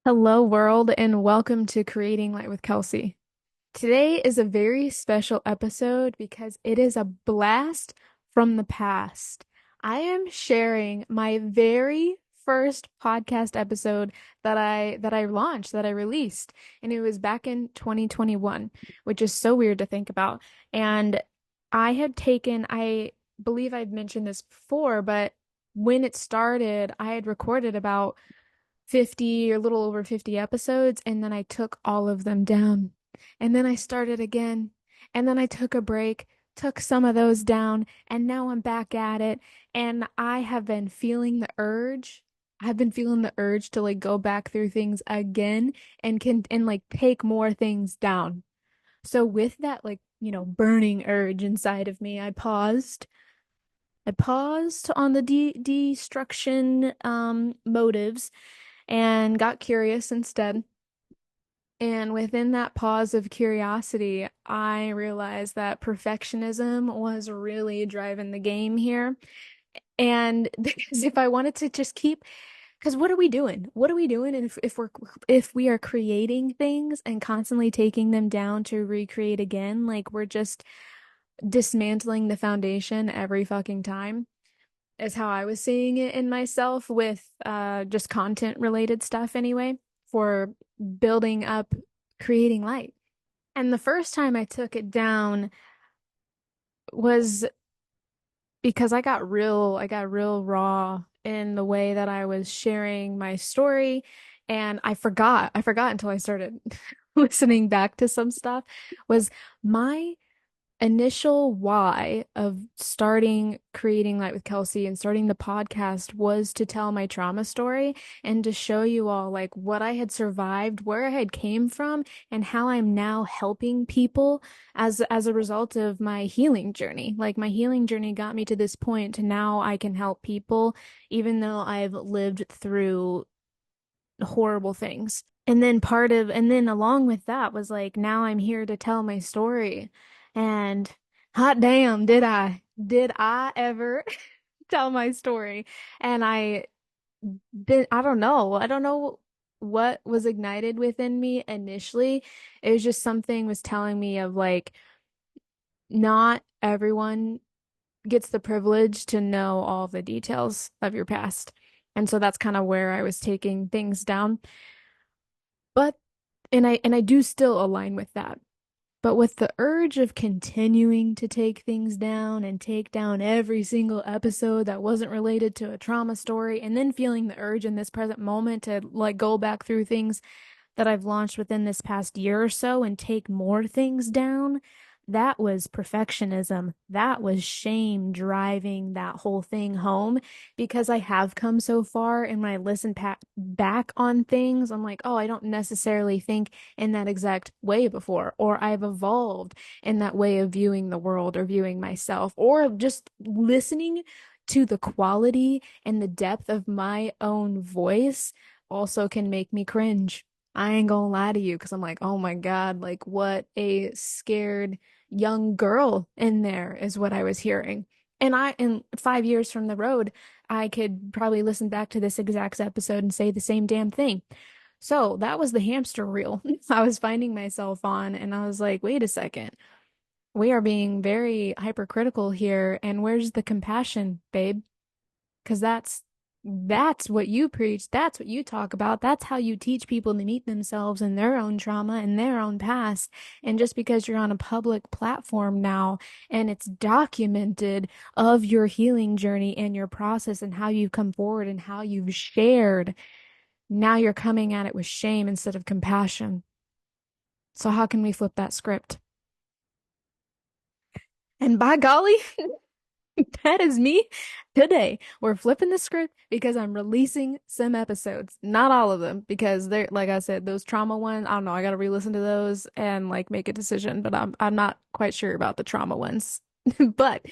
Hello, world, and welcome to Creating Light with Kelsey. Today is a very special episode because it is a blast from the past. I am sharing my very first podcast episode that I launched, that I released, and it was back in 2021, which is so weird to think about. And I believe I've mentioned this before, but when it started, I had recorded about 50 or a little over 50 episodes, and then I took all of them down. And then I started again, and then I took a break, took some of those down, and now I'm back at it. And I have been feeling the urge. I've been feeling the urge to like go back through things again and like take more things down. So with that like, burning urge inside of me, I paused. I paused on the destruction motives and got curious instead. And within that pause of curiosity, I realized that perfectionism was really driving the game here. And because if I wanted to just keep, because what are we doing? What are we doing? And if we are creating things and constantly taking them down to recreate again, like we're just dismantling the foundation every fucking time is how I was seeing it in myself with just content related stuff anyway, for building up creating light. And the first time I took it down was because I got real raw in the way that I was sharing my story, and I forgot until I started listening back to some stuff, was my initial why of starting Creating Light with Kelsey and starting the podcast was to tell my trauma story and to show you all like what I had survived, where I had came from, and how I'm now helping people as a result of my healing journey. Like my healing journey got me to this point to now I can help people even though I've lived through horrible things. And then along with that was like, now I'm here to tell my story. And hot damn, did I ever tell my story? And I don't know what was ignited within me initially. It was just something was telling me of like, not everyone gets the privilege to know all the details of your past. And so that's kind of where I was taking things down. But and I do still align with that. But with the urge of continuing to take things down and take down every single episode that wasn't related to a trauma story, and then feeling the urge in this present moment to like go back through things that I've launched within this past year or so and take more things down, that was perfectionism. That was shame driving that whole thing home because I have come so far. And when I listen back on things, I'm like, oh, I don't necessarily think in that exact way before, or I've evolved in that way of viewing the world or viewing myself, or just listening to the quality and the depth of my own voice also can make me cringe. I ain't gonna lie to you because I'm like, oh my God, like what a scared young girl in there is what I was hearing. And in 5 years from the road, I could probably listen back to this exact episode and say the same damn thing. So that was the hamster wheel I was finding myself on. And I was like, wait a second. We are being very hypercritical here. And where's the compassion, babe? Because that's what you preach. That's what you talk about. That's how you teach people to meet themselves and their own trauma and their own past. And just because you're on a public platform now and it's documented of your healing journey and your process and how you've come forward and how you've shared, now you're coming at it with shame instead of compassion. So how can we flip that script? And by golly, that is me today. We're flipping the script because I'm releasing some episodes. Not all of them, because they're, like I said, those trauma ones, I don't know, I gotta re-listen to those and like make a decision, but I'm not quite sure about the trauma ones. But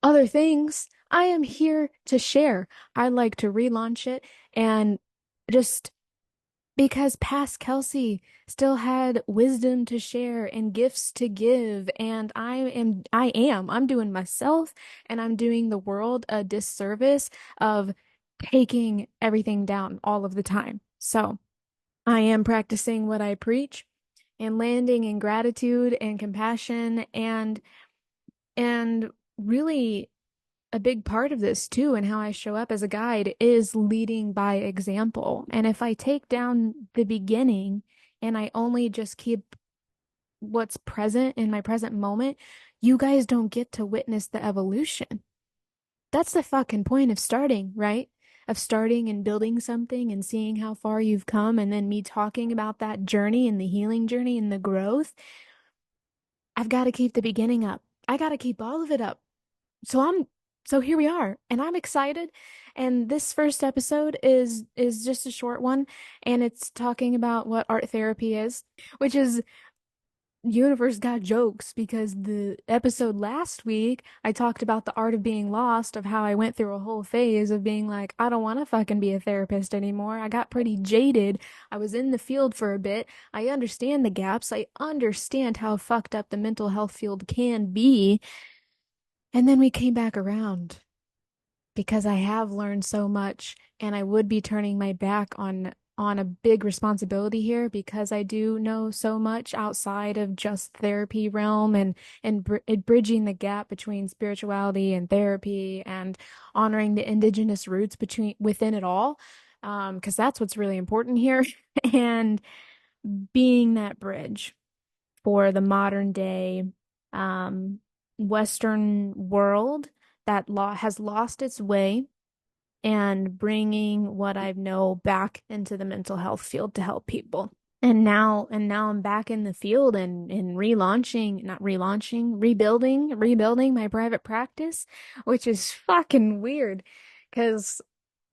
other things, I am here to share. I'd like to relaunch it and just because past Kelsey still had wisdom to share and gifts to give, and I'm doing myself and I'm doing the world a disservice of taking everything down all of the time. So I am practicing what I preach and landing in gratitude and compassion and really a big part of this too and how I show up as a guide is leading by example. And if I take down the beginning and I only just keep what's present in my present moment, you guys don't get to witness the evolution. That's the fucking point of starting, right? Of starting and building something and seeing how far you've come, and then me talking about that journey and the healing journey and the growth. I've got to keep the beginning up. I got to keep all of it up. So here we are, and I'm excited. And this first episode is just a short one, and it's talking about what art therapy is, which is universe got jokes because the episode last week I talked about the art of being lost, of how I went through a whole phase of being like, I don't want to fucking be a therapist anymore. I got pretty jaded. I was in the field for a bit. I understand the gaps. I understand how fucked up the mental health field can be. And then we came back around because I have learned so much and I would be turning my back on a big responsibility here because I do know so much outside of just therapy realm and bridging the gap between spirituality and therapy and honoring the indigenous roots between within it all, because that's what's really important here and being that bridge for the modern day um Western world that has lost its way and bringing what I know back into the mental health field to help people. And now I'm back in the field and relaunching, not relaunching, rebuilding my private practice, which is fucking weird because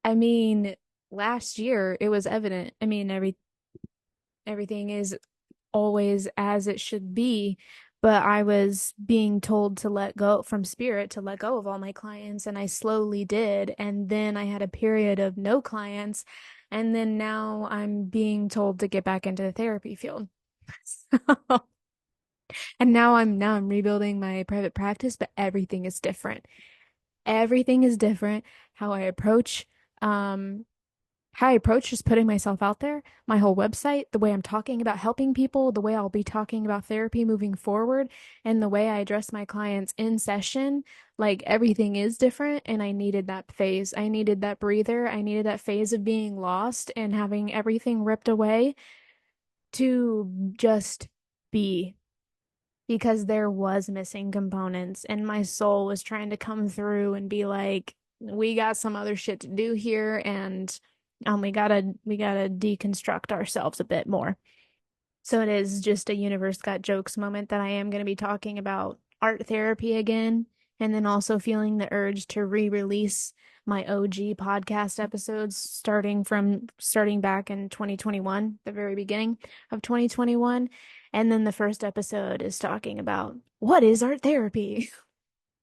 I mean, last year it was evident. I mean, everything is always as it should be. But I was being told to let go from spirit, to let go of all my clients, and I slowly did. And then I had a period of no clients. And then now I'm being told to get back into the therapy field. And now I'm rebuilding my private practice, but everything is different. Everything is different. How I approach um just putting myself out there, my whole website, the way I'm talking about helping people, the way I'll be talking about therapy moving forward, and the way I address my clients in session, like everything is different. And I needed that phase. I needed that breather. I needed that phase of being lost and having everything ripped away to just be, because there was missing components and my soul was trying to come through and be like, we got some other shit to do here, and we gotta deconstruct ourselves a bit more. So it is just a universe got jokes moment that I am going to be talking about art therapy again, and then also feeling the urge to re-release my OG podcast episodes starting back in 2021, the very beginning of 2021. And then the first episode is talking about what is art therapy.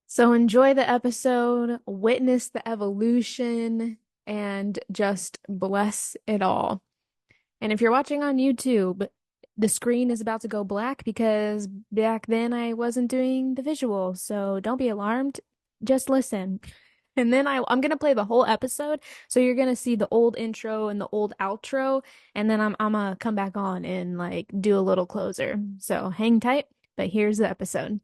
So enjoy the episode, witness the evolution, and just bless it all. And if you're watching on YouTube, the screen is about to go black because back then I wasn't doing the visual. So don't be alarmed. Just listen. And then I'm gonna play the whole episode. So you're gonna see the old intro and the old outro. And then I'm gonna come back on and like do a little closer. So hang tight, but here's the episode.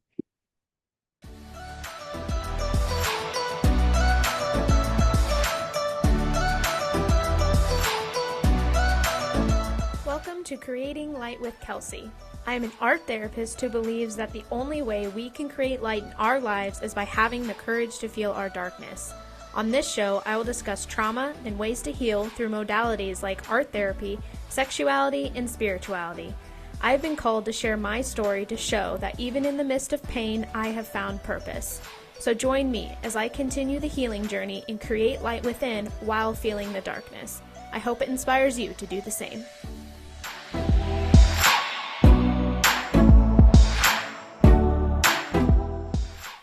Welcome to Creating Light with Kelsey. I am an art therapist who believes that the only way we can create light in our lives is by having the courage to feel our darkness. On this show, I will discuss trauma and ways to heal through modalities like art therapy, sexuality, and spirituality. I have been called to share my story to show that even in the midst of pain, I have found purpose. So join me as I continue the healing journey and create light within while feeling the darkness. I hope it inspires you to do the same.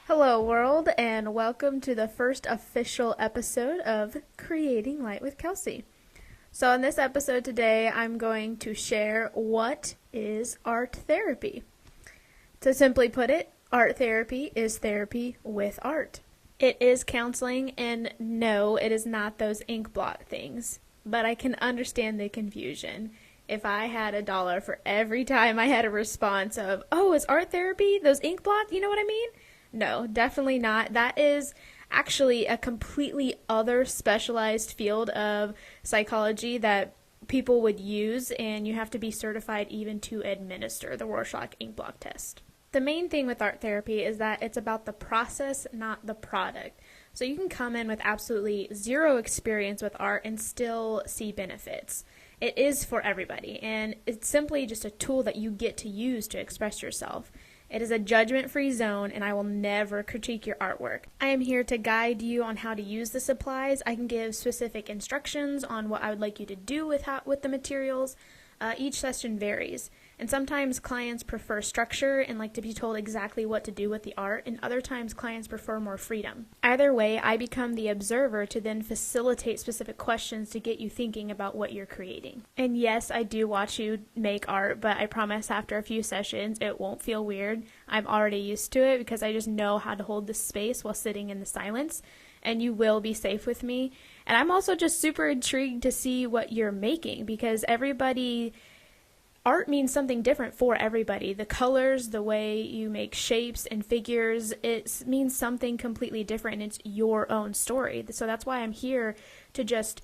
Hello, world, and welcome to the first official episode of Creating Light with Kelsey. So in this episode today, I'm going to share what is art therapy. To simply put it, art therapy is therapy with art. It is counseling, and no, it is not those ink blot things, but I can understand the confusion. If I had $1 for every time I had a response of, oh, is art therapy those ink blots? You know what I mean? No, definitely not. That is actually a completely other specialized field of psychology that people would use, and you have to be certified even to administer the Rorschach ink blot test. The main thing with art therapy is that it's about the process, not the product. So you can come in with absolutely zero experience with art and still see benefits. It is for everybody, and it's simply just a tool that you get to use to express yourself. It is a judgment-free zone, and I will never critique your artwork. I am here to guide you on how to use the supplies. I can give specific instructions on what I would like you to do with the materials. Each session varies, and sometimes clients prefer structure and like to be told exactly what to do with the art, and other times clients prefer more freedom. Either way, I become the observer to then facilitate specific questions to get you thinking about what you're creating. And yes, I do watch you make art, but I promise after a few sessions it won't feel weird. I'm already used to it because I just know how to hold the space while sitting in the silence, and you will be safe with me. And I'm also just super intrigued to see what you're making, because art means something different for everybody. The colors, the way you make shapes and figures, it means something completely different, and it's your own story. So that's why I'm here to just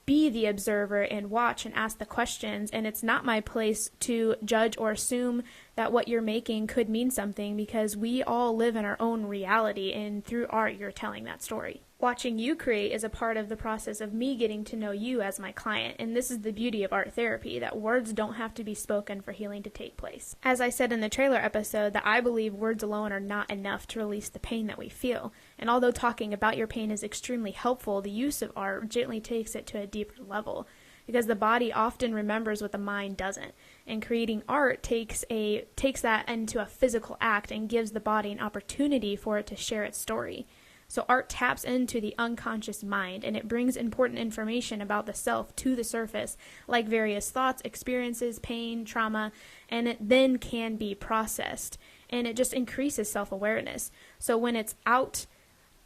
be the observer and watch and ask the questions, and it's not my place to judge or assume that what you're making could mean something, because we all live in our own reality, and through art you're telling that story. Watching you create is a part of the process of me getting to know you as my client, and this is the beauty of art therapy, that words don't have to be spoken for healing to take place. As I said in the trailer episode, that I believe words alone are not enough to release the pain that we feel, and although talking about your pain is extremely helpful, the use of art gently takes it to a deeper level, because the body often remembers what the mind doesn't, and creating art takes that into a physical act and gives the body an opportunity for it to share its story. So art taps into the unconscious mind, and it brings important information about the self to the surface, like various thoughts, experiences, pain, trauma, and it then can be processed, and it just increases self-awareness. So when it's out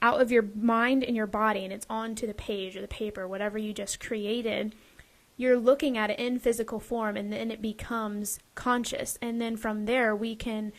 of your mind and your body, and it's onto the page or the paper, whatever you just created, you're looking at it in physical form, and then it becomes conscious, and then from there we can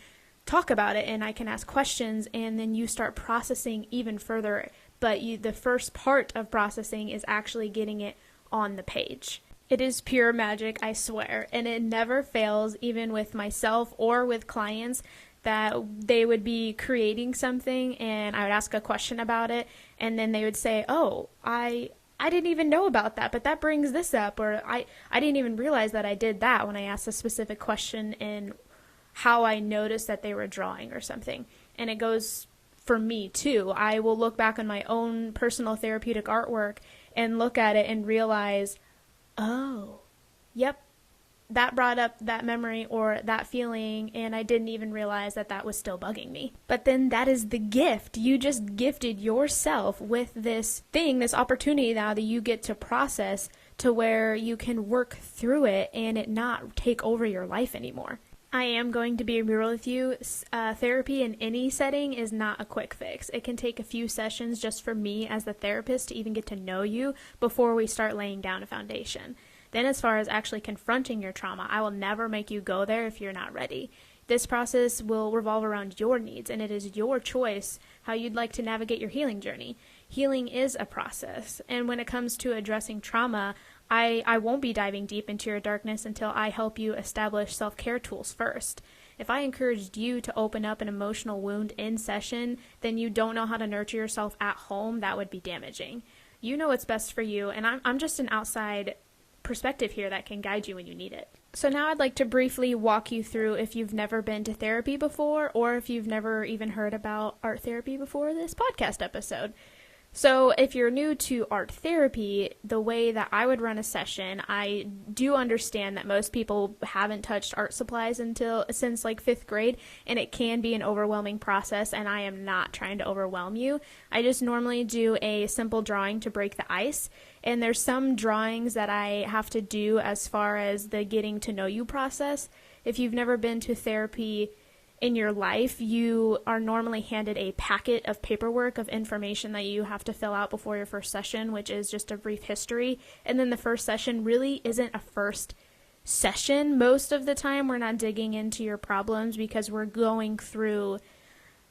talk about it, and I can ask questions, and then you start processing even further. But the first part of processing is actually getting it on the page. It is pure magic, I swear, and it never fails, even with myself or with clients, that they would be creating something and I would ask a question about it, and then they would say, oh, I didn't even know about that, but that brings this up, or I didn't even realize that I did that when I asked a specific question in how I noticed that they were drawing or something. And it goes for me too. I will look back on my own personal therapeutic artwork and look at it and realize, oh, yep, that brought up that memory or that feeling, and I didn't even realize that that was still bugging me. But then that is the gift. You just gifted yourself with this thing, this opportunity now that you get to process, to where you can work through it and it not take over your life anymore. I am going to be real with you. Therapy in any setting is not a quick fix. It can take a few sessions just for me as the therapist to even get to know you before we start laying down a foundation. Then as far as actually confronting your trauma, I will never make you go there if you're not ready. This process will revolve around your needs, and it is your choice how you'd like to navigate your healing journey. Healing is a process, and when it comes to addressing trauma, I won't be diving deep into your darkness until I help you establish self-care tools first. If I encouraged you to open up an emotional wound in session, then you don't know how to nurture yourself at home. That would be damaging. You know what's best for you, and I'm just an outside perspective here that can guide you when you need it. So now I'd like to briefly walk you through, if you've never been to therapy before, or if you've never even heard about art therapy before this podcast episode. So if you're new to art therapy, the way that I would run a session, I do understand that most people haven't touched art supplies since like 5th grade, and it can be an overwhelming process, and I am not trying to overwhelm you. I just normally do a simple drawing to break the ice, and there's some drawings that I have to do as far as the getting to know you process. If you've never been to therapy in your life, you are normally handed a packet of paperwork of information that you have to fill out before your first session, which is just a brief history. And then the first session really isn't a first session. Most of the time, we're not digging into your problems because we're going through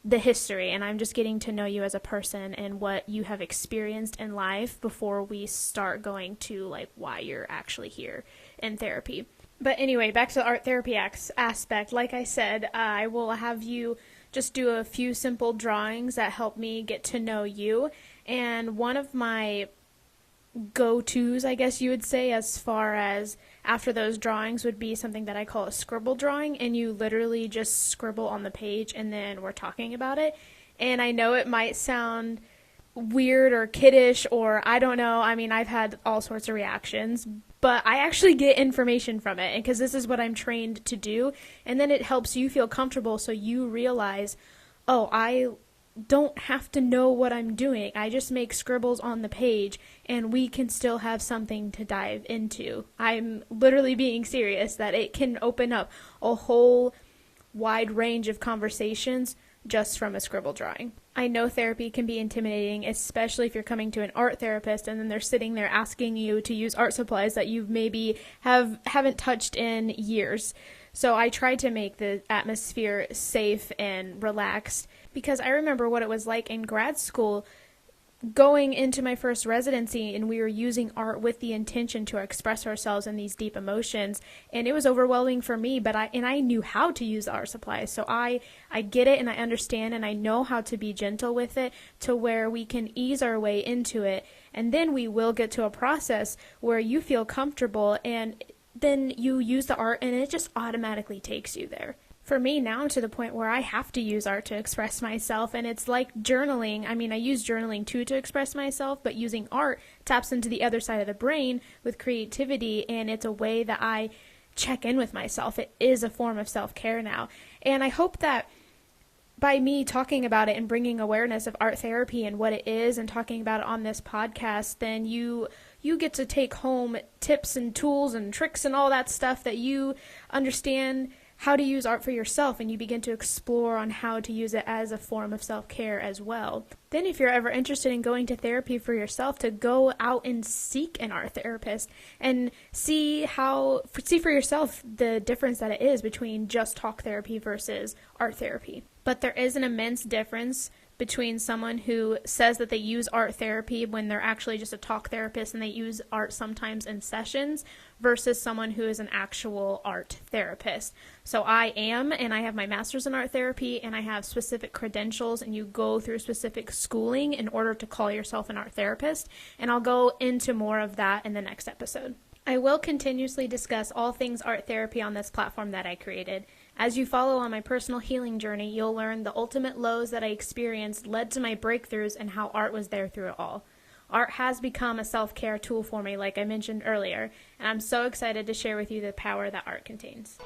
the history and I'm just getting to know you as a person and what you have experienced in life before we start going to like why you're actually here in therapy. But anyway, back to the art therapy aspect. Like I said, I will have you just do a few simple drawings that help me get to know you. And one of my go-tos, I guess you would say, as far as after those drawings would be something that I call a scribble drawing, and you literally just scribble on the page and then we're talking about it. And I know it might sound weird or kiddish or I don't know. I mean, I've had all sorts of reactions, but I actually get information from it because this is what I'm trained to do. And then it helps you feel comfortable so you realize, oh, I don't have to know what I'm doing. I just make scribbles on the page and we can still have something to dive into. I'm literally being serious that it can open up a whole wide range of conversations just from a scribble drawing. I know therapy can be intimidating, especially if you're coming to an art therapist and then they're sitting there asking you to use art supplies that you maybe haven't touched in years. So I tried to make the atmosphere safe and relaxed because I remember what it was like in grad school going into my first residency and we were using art with the intention to express ourselves in these deep emotions, and it was overwhelming for me, but I knew how to use art supplies, so I get it and I understand and I know how to be gentle with it to where we can ease our way into it, and then we will get to a process where you feel comfortable and then you use the art and it just automatically takes you there. For me now, I'm to the point where I have to use art to express myself, and it's like journaling. I mean, I use journaling too to express myself, but using art taps into the other side of the brain with creativity, and it's a way that I check in with myself. It is a form of self-care now, and I hope that by me talking about it and bringing awareness of art therapy and what it is and talking about it on this podcast, then you get to take home tips and tools and tricks and all that stuff that you understand how to use art for yourself, and you begin to explore on how to use it as a form of self-care as well. Then if you're ever interested in going to therapy for yourself, to go out and seek an art therapist and see for yourself the difference that it is between just talk therapy versus art therapy. But there is an immense difference between someone who says that they use art therapy when they're actually just a talk therapist and they use art sometimes in sessions versus someone who is an actual art therapist. So I have my master's in art therapy and I have specific credentials, and you go through specific schooling in order to call yourself an art therapist, and I'll go into more of that in the next episode. I will continuously discuss all things art therapy on this platform that I created. As you follow on my personal healing journey, you'll learn the ultimate lows that I experienced led to my breakthroughs and how art was there through it all. Art has become a self-care tool for me, like I mentioned earlier, and I'm so excited to share with you the power that art contains.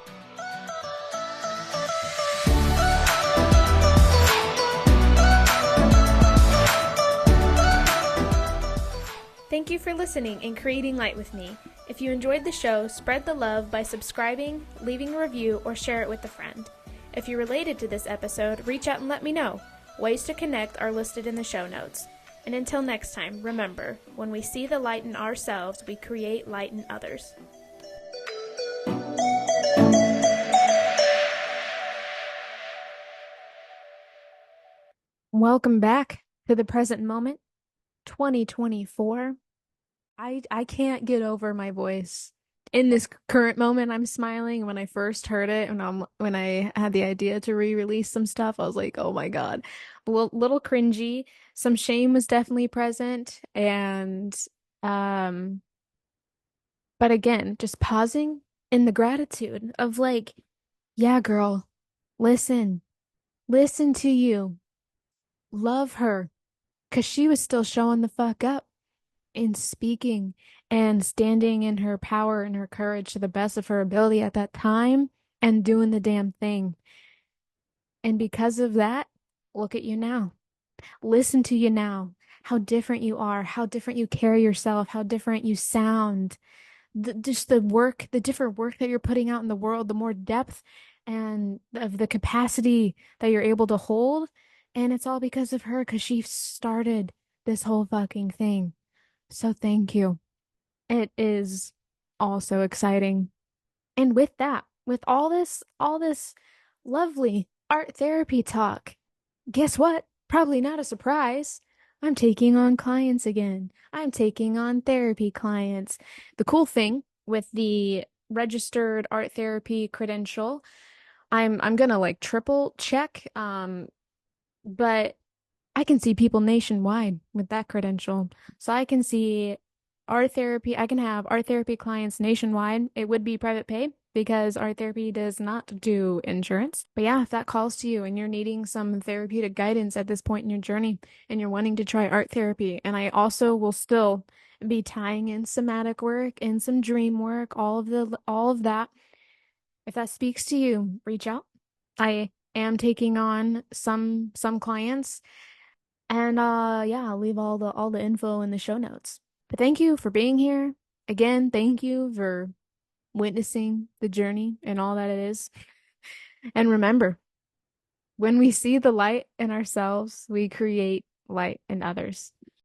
Thank you for listening and creating light with me. If you enjoyed the show, spread the love by subscribing, leaving a review, or share it with a friend. If you related to this episode, reach out and let me know. Ways to connect are listed in the show notes. And until next time, remember, when we see the light in ourselves, we create light in others. Welcome back to the present moment, 2024. I can't get over my voice. In this current moment, I'm smiling. When I first heard it, when I had the idea to re-release some stuff, I was like, oh my God. A little cringy. Some shame was definitely present. And but again, just pausing in the gratitude of like, yeah, girl, listen to you. Love her. 'Cause she was still showing the fuck up in speaking and standing in her power and her courage to the best of her ability at that time and doing the damn thing. And because of that, look at you now. Listen to you now. How different you are, how different you carry yourself, how different you sound. Just the different work that you're putting out in the world, the more depth and of the capacity that you're able to hold. And it's all because of her, because she started this whole fucking thing. So thank you. It is all so exciting. And with that, with all this lovely art therapy talk, guess what? Probably not a surprise. I'm taking on clients again. I'm taking on therapy clients. The cool thing with the registered art therapy credential, I'm gonna like triple check, but I can see people nationwide with that credential. So I can see art therapy, I can have art therapy clients nationwide. It would be private pay because art therapy does not do insurance. But yeah, if that calls to you and you're needing some therapeutic guidance at this point in your journey and you're wanting to try art therapy, and I also will still be tying in somatic work and some dream work, all of that. If that speaks to you, reach out. I am taking on some clients and yeah, I'll leave all the info in the show notes. But thank you for being here. Again, thank you for witnessing the journey and all that it is. And remember, when we see the light in ourselves, we create light in others.